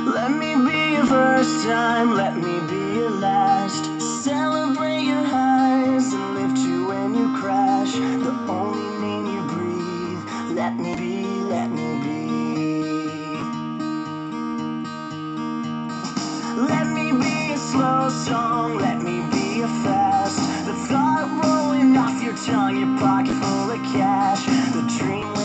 Let me be your first time, let me be your last. Celebrate your highs and lift you when you crash. The only name you breathe. Let me be, let me be. Let me be a slow song, let me be a fast. The thought rolling off your tongue, your pocket full of cash. The dream